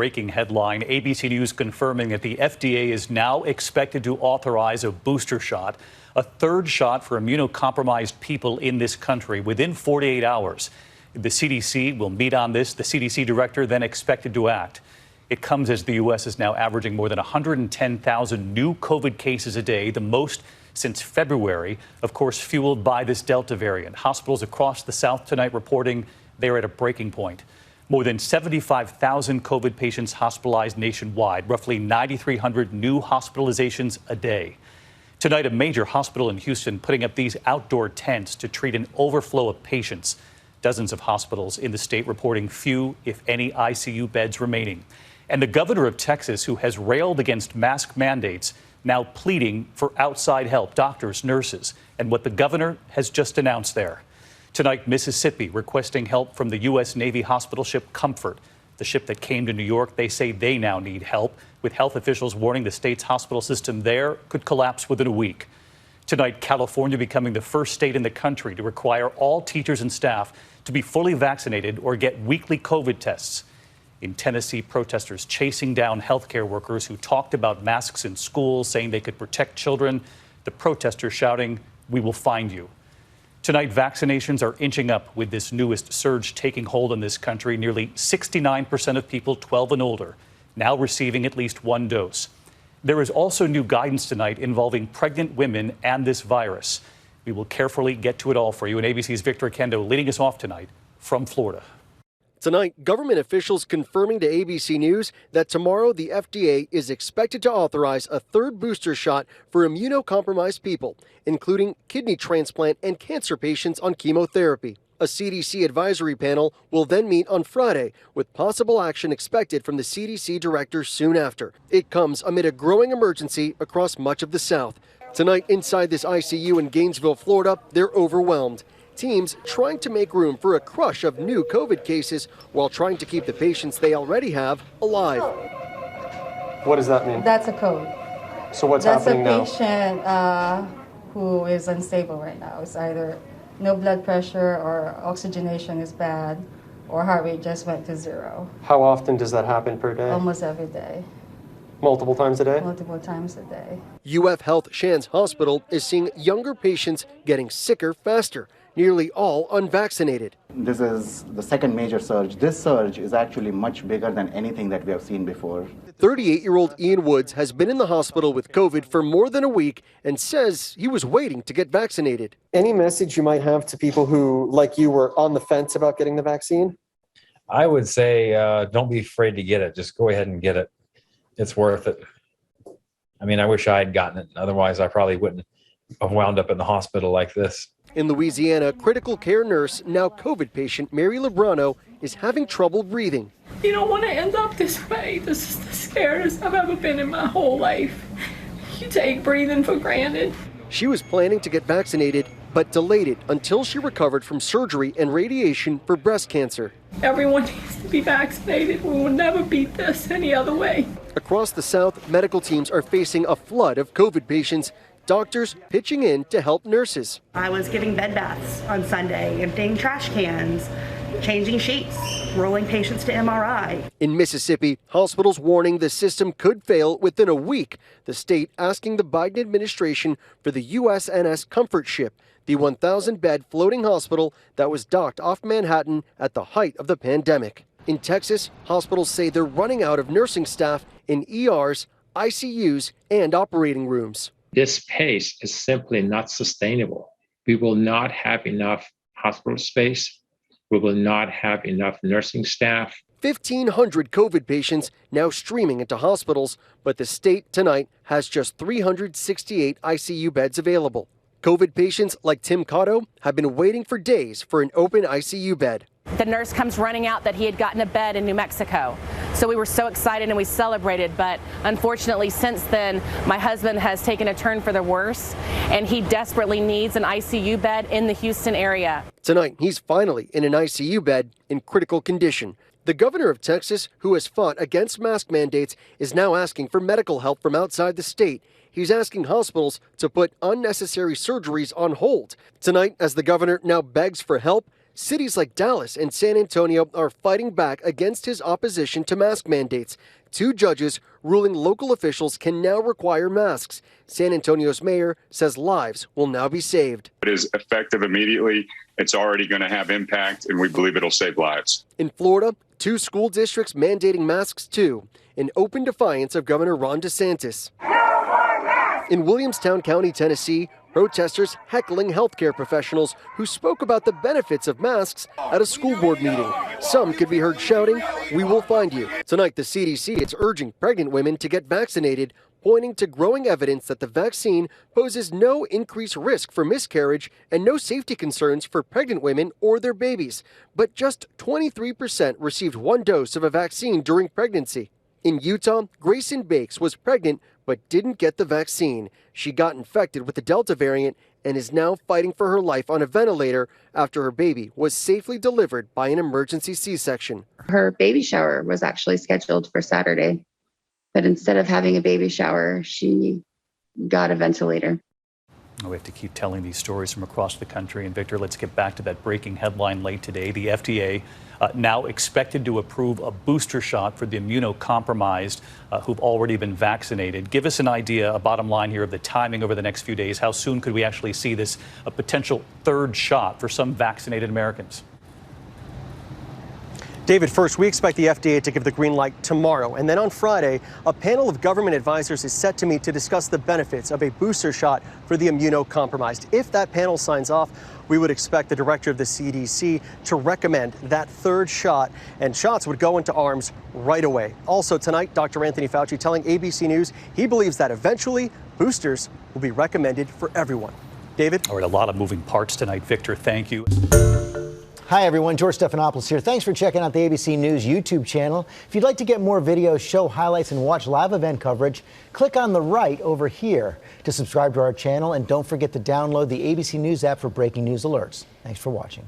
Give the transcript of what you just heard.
Breaking headline, ABC News confirming that the FDA is now expected to authorize a booster shot, a third shot for immunocompromised people in this country within 48 hours. The CDC will meet on this. The CDC director then expected to act. It comes as the U.S. is now averaging more than 110,000 new COVID cases a day, the most since February, of course, fueled by this Delta variant. Hospitals across the South tonight reporting they're at a breaking point. More than 75,000 COVID patients hospitalized nationwide, roughly 9,300 new hospitalizations a day. Tonight, a major hospital in Houston putting up these outdoor tents to treat an overflow of patients. Dozens of hospitals in the state reporting few, if any, ICU beds remaining. And the governor of Texas, who has railed against mask mandates, now pleading for outside help, doctors, nurses, and what the governor has just announced there. Tonight, Mississippi requesting help from the U.S. Navy hospital ship Comfort, the ship that came to New York. They say they now need help, with health officials warning the state's hospital system there could collapse within a week. Tonight, California becoming the first state in the country to require all teachers and staff to be fully vaccinated or get weekly COVID tests. In Tennessee, protesters chasing down healthcare workers who talked about masks in schools, saying they could protect children. The protesters shouting, "We will find you." Tonight, vaccinations are inching up with this newest surge taking hold in this country. Nearly 69% of people 12 and older now receiving at least one dose. There is also new guidance tonight involving pregnant women and this virus. We will carefully get to it all for you. And ABC's Victor Kendo leading us off tonight from Florida. Tonight, government officials confirming to ABC News that tomorrow the FDA is expected to authorize a third booster shot for immunocompromised people, including kidney transplant and cancer patients on chemotherapy. A CDC advisory panel will then meet on Friday, with possible action expected from the CDC director soon after. It comes amid a growing emergency across much of the South. Tonight, inside this ICU in Gainesville, Florida, they're overwhelmed. Teams trying to make room for a crush of new COVID cases while trying to keep the patients they already have alive. What does that mean? That's a code. So what's happening now? That's a patient who is unstable right now. It's either no blood pressure or oxygenation is bad or heart rate just went to zero. How often does that happen per day? Almost every day. Multiple times a day? Multiple times a day. UF Health Shands Hospital is seeing younger patients getting sicker faster, nearly all unvaccinated. This is the second major surge. This surge is actually much bigger than anything that we have seen before. 38-year-old Ian Woods has been in the hospital with COVID for more than a week and says he was waiting to get vaccinated. Any message you might have to people who, like you, were on the fence about getting the vaccine? I would say don't be afraid to get it. Just go ahead and get it. It's worth it. I mean, I wish I had gotten it. Otherwise, I probably wouldn't have wound up in the hospital like this. In Louisiana, critical care nurse, now COVID patient Mary Lebrano is having trouble breathing. You don't want to end up this way. This is the scariest I've ever been in my whole life. You take breathing for granted. She was planning to get vaccinated, but delayed it until she recovered from surgery and radiation for breast cancer. Everyone needs to be vaccinated. We will never beat this any other way. Across the South, medical teams are facing a flood of COVID patients. Doctors pitching in to help nurses. I was giving bed baths on Sunday, emptying trash cans, changing sheets, rolling patients to MRI. In Mississippi, hospitals warning the system could fail within a week. The state asking the Biden administration for the USNS Comfort ship, the 1,000-bed floating hospital that was docked off Manhattan at the height of the pandemic. In Texas, hospitals say they're running out of nursing staff in ERs, ICUs, and operating rooms. This pace is simply not sustainable. We will not have enough hospital space. We will not have enough nursing staff. 1,500 COVID patients now streaming into hospitals, but the state tonight has just 368 ICU beds available. COVID patients like Tim Cotto have been waiting for days for an open ICU bed. The nurse comes running out that he had gotten a bed in New Mexico. So we were so excited and we celebrated, but unfortunately since then, my husband has taken a turn for the worse and he desperately needs an ICU bed in the Houston area. Tonight, he's finally in an ICU bed in critical condition. The governor of Texas, who has fought against mask mandates, is now asking for medical help from outside the state. He's asking hospitals to put unnecessary surgeries on hold. Tonight, as the governor now begs for help, Cities like Dallas and San Antonio are fighting back against his opposition to mask mandates. 2 judges ruling local officials can now require masks. San Antonio's mayor says lives will now be saved. It is effective immediately. It's already going to have impact, and we believe it'll save lives. In Florida, 2 school districts mandating masks too, in open defiance of Governor Ron DeSantis. In Williamstown County, Tennessee, protesters heckling healthcare professionals who spoke about the benefits of masks at a school board meeting. Some could be heard shouting, "We will find you." Tonight, the CDC is urging pregnant women to get vaccinated, pointing to growing evidence that the vaccine poses no increased risk for miscarriage and no safety concerns for pregnant women or their babies. But just 23% received 1 dose of a vaccine during pregnancy. In Utah, Grayson Bakes was pregnant but didn't get the vaccine. She got infected with the Delta variant and is now fighting for her life on a ventilator after her baby was safely delivered by an emergency C-section. Her baby shower was actually scheduled for Saturday, but instead of having a baby shower, she got a ventilator. We have to keep telling these stories from across the country. And Victor, let's get back to that breaking headline late today. The FDA now expected to approve a booster shot for the immunocompromised who've already been vaccinated. Give us an idea, a bottom line here, of the timing over the next few days. How soon could we actually see this, a potential 3rd shot for some vaccinated Americans? David, first, we expect the FDA to give the green light tomorrow. And then on Friday, a panel of government advisors is set to meet to discuss the benefits of a booster shot for the immunocompromised. If that panel signs off, we would expect the director of the CDC to recommend that 3rd shot, and shots would go into arms right away. Also tonight, Dr. Anthony Fauci telling ABC News he believes that eventually boosters will be recommended for everyone. David? All right, a lot of moving parts tonight. Victor, thank you. Hi, everyone. George Stephanopoulos here. Thanks for checking out the ABC News YouTube channel. If you'd like to get more videos, show highlights, and watch live event coverage, click on the right over here to subscribe to our channel. And don't forget to download the ABC News app for breaking news alerts. Thanks for watching.